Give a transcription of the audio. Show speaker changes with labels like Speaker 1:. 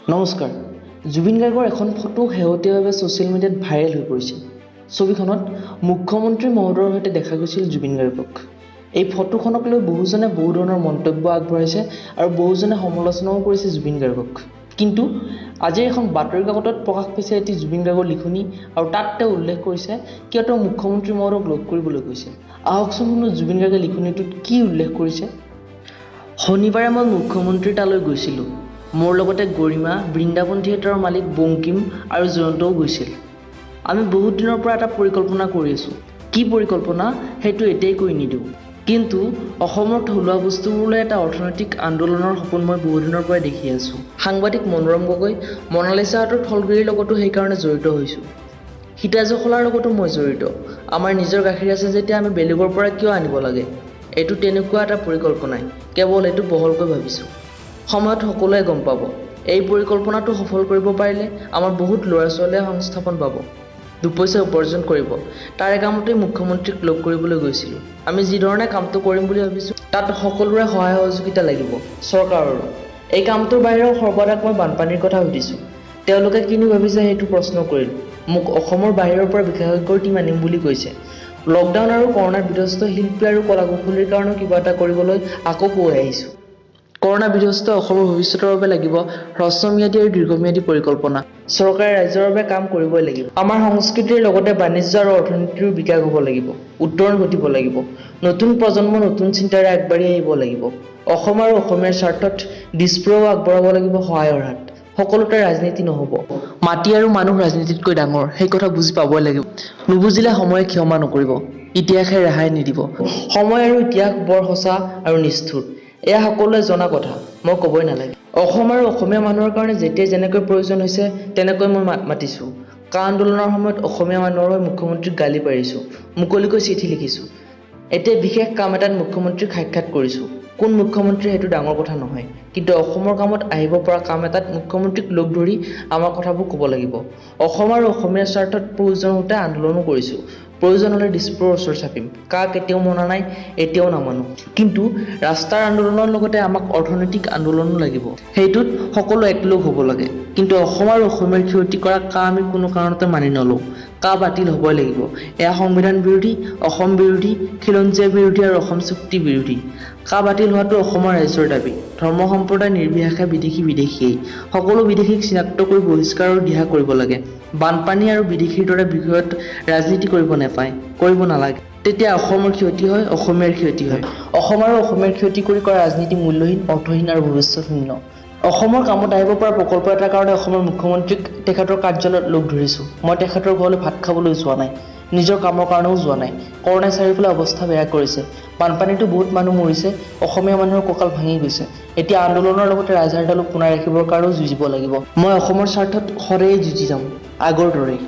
Speaker 1: নমস্কাৰ। জুবিন গাৰ্গৰ এখন ফটো শেহতীয়াভাৱে ছ'চিয়েল মিডিয়াত ভাইৰেল হৈ পৰিছে। ছবিখনত মুখ্যমন্ত্ৰী মহোদয়ৰ সৈতে দেখা গৈছিল জুবিন গাৰ্গক। এই ফটোখনক লৈ বহুজনে বহু ধৰণৰ মন্তব্য আগবঢ়াইছে আৰু বহুজনে সমালোচনাও কৰিছে জুবিন গাৰ্গক। কিন্তু আজি এখন বাতৰি কাকতত প্ৰকাশ পাইছে এটি জুবিন গাৰ্গৰ লিখনি আৰু তাত তেওঁ উল্লেখ কৰিছে কিয় তেওঁ মুখ্যমন্ত্ৰী মহোদয়ক লগ কৰিবলৈ গৈছে। আহকচোন শুনো জুবিন গাৰ্গে লিখনিটোত কি উল্লেখ কৰিছে। শনিবাৰে মই মুখ্যমন্ত্ৰীৰ তালৈ গৈছিলোঁ। মোৰ লগতে গৰিমা, বৃন্দাবন থিয়েটাৰৰ মালিক বংকিম আৰু জয়ন্তও গৈছিল। আমি বহুত দিনৰ পৰা এটা পৰিকল্পনা কৰি আছোঁ। কি পৰিকল্পনা সেইটো এতিয়াই কৈ নিদিওঁ, কিন্তু অসমৰ থলুৱা বস্তুবোৰলৈ এটা অৰ্থনৈতিক আন্দোলনৰ সপোন মই বহুদিনৰ পৰাই দেখি আছোঁ। সাংবাদিক মনোৰম গগৈ, মনালিছাহঁতৰ থলগুৰিৰ লগতো সেইকাৰণে জড়িত হৈছোঁ। সীতা জখলাৰ লগতো মই জড়িত। আমাৰ নিজৰ গাখীৰ আছে যেতিয়া আমি বেলেগৰ পৰা কিয় আনিব লাগে? এইটো তেনেকুৱা এটা পৰিকল্পনাই, কেৱল এইটো বহলকৈ ভাবিছোঁ। সময়ত সকলোৱে গম পাব। এই পৰিকল্পনাটো সফল কৰিব পাৰিলে আমাৰ বহুত ল'ৰা ছোৱালীয়ে সংস্থাপন পাব, দুপইচা উপাৰ্জন কৰিব। তাৰে কামতেই মুখ্যমন্ত্ৰীক লগ কৰিবলৈ গৈছিলোঁ। আমি যি ধৰণে কামটো কৰিম বুলি ভাবিছোঁ তাত সকলোৰে সহায় সহযোগিতা লাগিব, চৰকাৰৰো। এই কামটোৰ বাহিৰেও সৰ্বদাক মই বানপানীৰ কথা সুধিছোঁ। তেওঁলোকে কিনো ভাবিছে সেইটো প্ৰশ্ন কৰিলোঁ। মোক অসমৰ বাহিৰৰ পৰা বিশেষজ্ঞৰ টীম আনিম বুলি কৈছে। লকডাউন আৰু কৰোণাত বিধ্বস্ত শিল্পী আৰু কলাকুশলীৰ কাৰণেও কিবা এটা কৰিবলৈ আকৌ পুৱাই আহিছোঁ। কৰোণা বিধ্বস্ত অসমৰ ভৱিষ্যতৰ বাবে লাগিব হ্ৰস্বম্যাদী আৰু দীৰ্ঘম্যাদী পৰিকল্পনা। চৰকাৰে ৰাইজৰ বাবে কাম কৰিবই লাগিব। আমাৰ সংস্কৃতিৰ লগতে বাণিজ্য আৰু অৰ্থনীতিৰো বিকাশ হ'ব লাগিব, উত্তৰণ ঘটিব লাগিব। নতুন প্ৰজন্ম নতুন চিন্তাৰে আগবাঢ়ি আহিব লাগিব। অসম আৰু অসমীয়াৰ স্বাৰ্থত দিছপুৰেও আগবঢ়াব লাগিব সহায়ৰ হাত। সকলোতে ৰাজনীতি নহ'ব। মাটি আৰু মানুহ ৰাজনীতিতকৈ ডাঙৰ, সেই কথা বুজি পাবই লাগিব। নুবুজিলে সময়ে ক্ষমা নকৰিব, ইতিহাসে ৰেহাই নিদিব। সময় আৰু ইতিহাস বৰ সঁচা আৰু নিষ্ঠুৰ, এয়া সকলোৱে জনা কথা, মই ক'বই নালাগে। অসম আৰু অসমীয়া মানুহৰ কাৰণে যেতিয়াই যেনেকৈ প্ৰয়োজন হৈছে তেনেকৈ মই মাতিছোঁ। কা আন্দোলনৰ সময়ত অসমীয়া মানুহৰ হৈ মুখ্যমন্ত্ৰীক গালি পাৰিছোঁ, মুকলিকৈ চিঠি লিখিছোঁ। এতিয়া বিশেষ কাম এটাত মুখ্যমন্ত্ৰীক সাক্ষাৎ কৰিছোঁ। কোন মুখ্যমন্ত্ৰী সেইটো ডাঙৰ কথা নহয়, কিন্তু অসমৰ কামত আহিব পৰা কাম এটাত মুখ্যমন্ত্ৰীক লগ ধৰি আমাৰ কথাবোৰ ক'ব লাগিব। অসম আৰু অসমীয়াৰ স্বাৰ্থত প্ৰয়োজন হওঁতে আন্দোলনো কৰিছোঁ। প্ৰয়োজন হ'লে দিছপুৰৰ ওচৰ চাপিম। কা কেতিয়াও মনা নাই, এতিয়াও নামানো। কিন্তু ৰাস্তাৰ আন্দোলনৰ লগতে আমাক অৰ্থনৈতিক আন্দোলনো লাগিব। সেইটোত সকলো একলগ হ'ব লাগে। কিন্তু অসম আৰু অসমীয়াৰ ক্ষতি কৰা কা আমি কোনো কাৰণতে মানি নলওঁ। কা বাতিল হ'বই লাগিব। এয়া সংবিধান বিৰোধী, অসম বিৰোধী, খিলঞ্জীয়া বিৰোধী আৰু অসম চুক্তি বিৰোধী। কা বাতিল হোৱাটো অসমৰ ৰাইজৰ দাবী। ধৰ্ম সম্প্ৰদায় নিৰ্বিশেষে বিদেশীয়েই। সকলো বিদেশীক চিনাক্ত কৰি বহিষ্কাৰৰ দিহা কৰিব লাগে। বানপানী আৰু বিদেশীৰ দৰে বিষয়ত ৰাজনীতি কৰিব নালাগে। তেতিয়া অসমৰ ক্ষতি হয়, অসমীয়াৰ ক্ষতি হয়। অসম আৰু অসমীয়াৰ ক্ষতি কৰি কৰা ৰাজনীতি মূল্যহীন, অৰ্থহীন আৰু ভৱিষ্যতশূন্য। অসমৰ কামত আহিব পৰা প্ৰকল্প এটাৰ কাৰণে অসমৰ মুখ্যমন্ত্ৰীক তেখেতৰ কাৰ্যালয়ত লগ ধৰিছোঁ। মই তেখেতৰ ঘৰলৈ ভাত খাবলৈ যোৱা নাই, নিজৰ কামৰ কাৰণেও যোৱা নাই। কৰোণাই চাৰিওফালে অৱস্থা বেয়া কৰিছে। বানপানীতো বহুত মানুহ মৰিছে, অসমীয়া মানুহৰ কঁকাল ভাঙি গৈছে। এতিয়া আন্দোলনৰ লগতে ৰাজহাড়ডালো পোনাই ৰাখিবৰ কাৰণেও যুঁজিব লাগিব। মই অসমৰ স্বাৰ্থত সদায়ে যুঁজি যাম, আগৰ দৰেই।